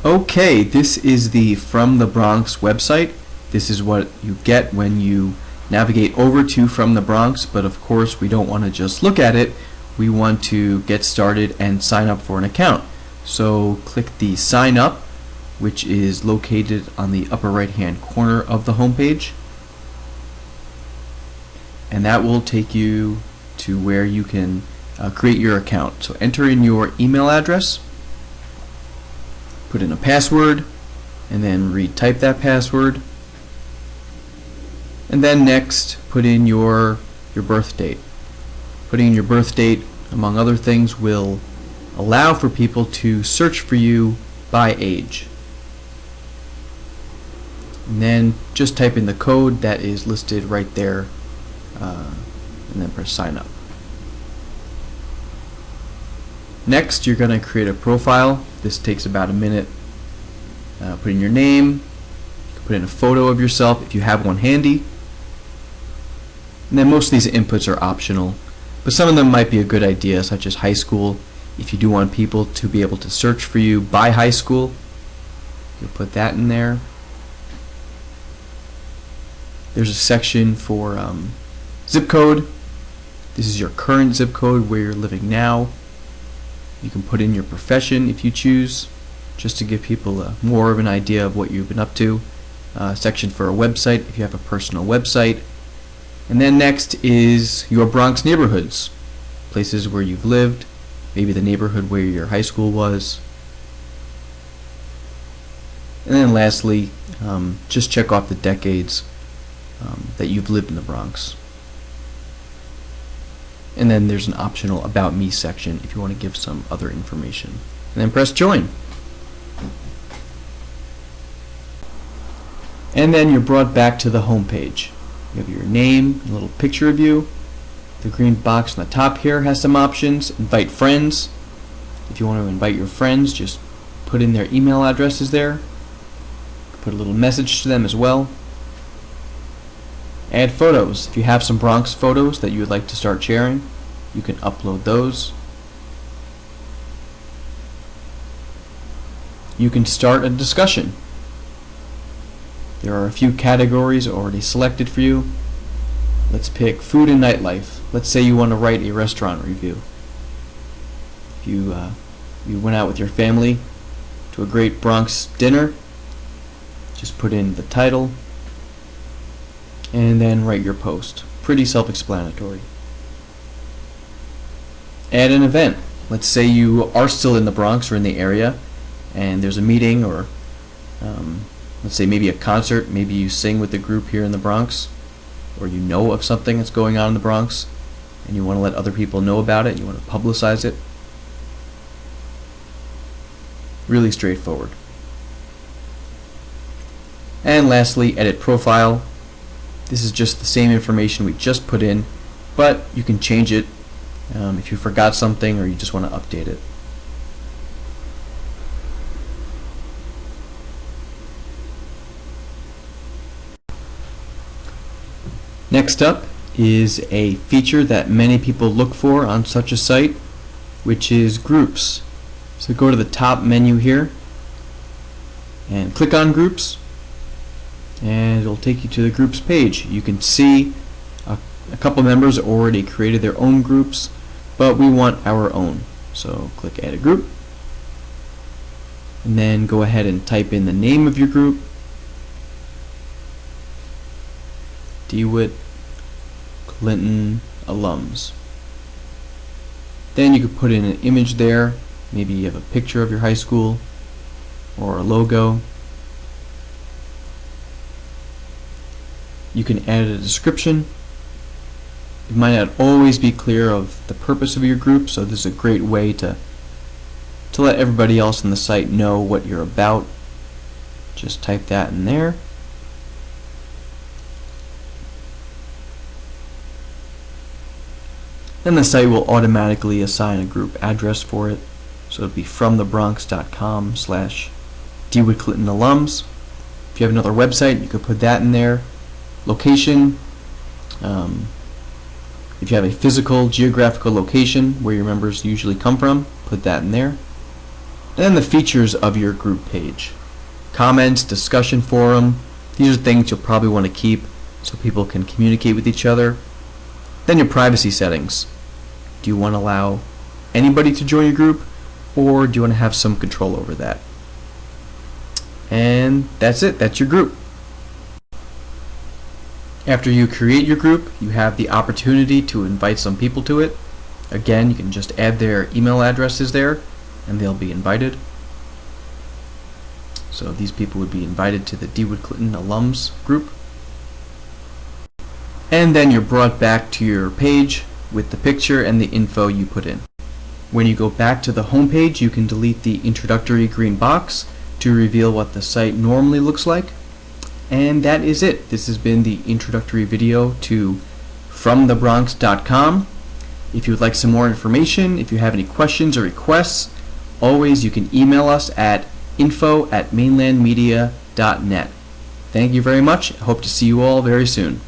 Okay, this is the From the Bronx website. This is what you get when you navigate over to From the Bronx, but of course we don't want to just look at it. We want to get started and sign up for an account. So click the Sign Up, which is located on the upper right hand corner of the homepage, and that will take you to where you can create your account. So enter in your email address, put in a password, and then retype that password, and then next put in your birth date. Putting in your birth date, among other things, will allow for people to search for you by age. And then just type in the code that is listed right there, and then press sign up. Next, you're going to create a profile. This takes about a minute. Put in your name, put in a photo of yourself if you have one handy. And then most of these inputs are optional, but some of them might be a good idea, such as high school. If you do want people to be able to search for you by high school, you'll put that in there. There's a section for zip code. This is your current zip code where you're living now. You can put in your profession if you choose, just to give people more of an idea of what you've been up to. Section for a website if you have a personal website. And then next is your Bronx neighborhoods, places where you've lived, maybe the neighborhood where your high school was. And then lastly, just check off the decades that you've lived in the Bronx. And then there's an optional About Me section if you want to give some other information. And then press Join. And then you're brought back to the home page. You have your name, a little picture of you. The green box on the top here has some options. Invite friends. If you want to invite your friends, just put in their email addresses there. Put a little message to them as well. Add photos. If you have some Bronx photos that you would like to start sharing, you can upload those. You can start a discussion. There are a few categories already selected for you. Let's pick food and nightlife. Let's say you want to write a restaurant review. If you went out with your family to a great Bronx dinner, just put in the title and then write your post. Pretty self-explanatory. Add an event. Let's say you are still in the Bronx or in the area and there's a meeting, or let's say maybe a concert. Maybe you sing with the group here in the Bronx, or you know of something that's going on in the Bronx and you want to let other people know about it, you want to publicize it. Really straightforward. And lastly, edit profile. This is just the same information we just put in, but you can change it if you forgot something or you just want to update it. Next up is a feature that many people look for on such a site, which is groups. So go to the top menu here and click on groups, and it'll take you to the groups page. You can see a couple members already created their own groups, but we want our own. So click add a group, and then go ahead and type in the name of your group. DeWitt Clinton alums. Then you could put in an image there. Maybe you have a picture of your high school or a logo. You can add a description. It might not always be clear of the purpose of your group, so this is a great way to let everybody else on the site know what you're about. Just type that in there. Then the site will automatically assign a group address for it. So it'll be fromthebronx.com/DeWitt Clinton alums. If you have another website, you could put that in there. Location. If you have a physical geographical location where your members usually come from, put that in there. And then the features of your group page. Comments, discussion forum, these are things you'll probably want to keep so people can communicate with each other. Then your privacy settings. Do you want to allow anybody to join your group, or do you want to have some control over that? And that's it, that's your group. After you create your group, you have the opportunity to invite some people to it. Again, you can just add their email addresses there and they'll be invited. So these people would be invited to the Dewood Clinton alums group. And then you're brought back to your page with the picture and the info you put in. When you go back to the home page, you can delete the introductory green box to reveal what the site normally looks like. And that is it. This has been the introductory video to FromTheBronx.com. If you would like some more information, if you have any questions or requests, always you can email us at info@mainlandmedia.net. Thank you very much. I hope to see you all very soon.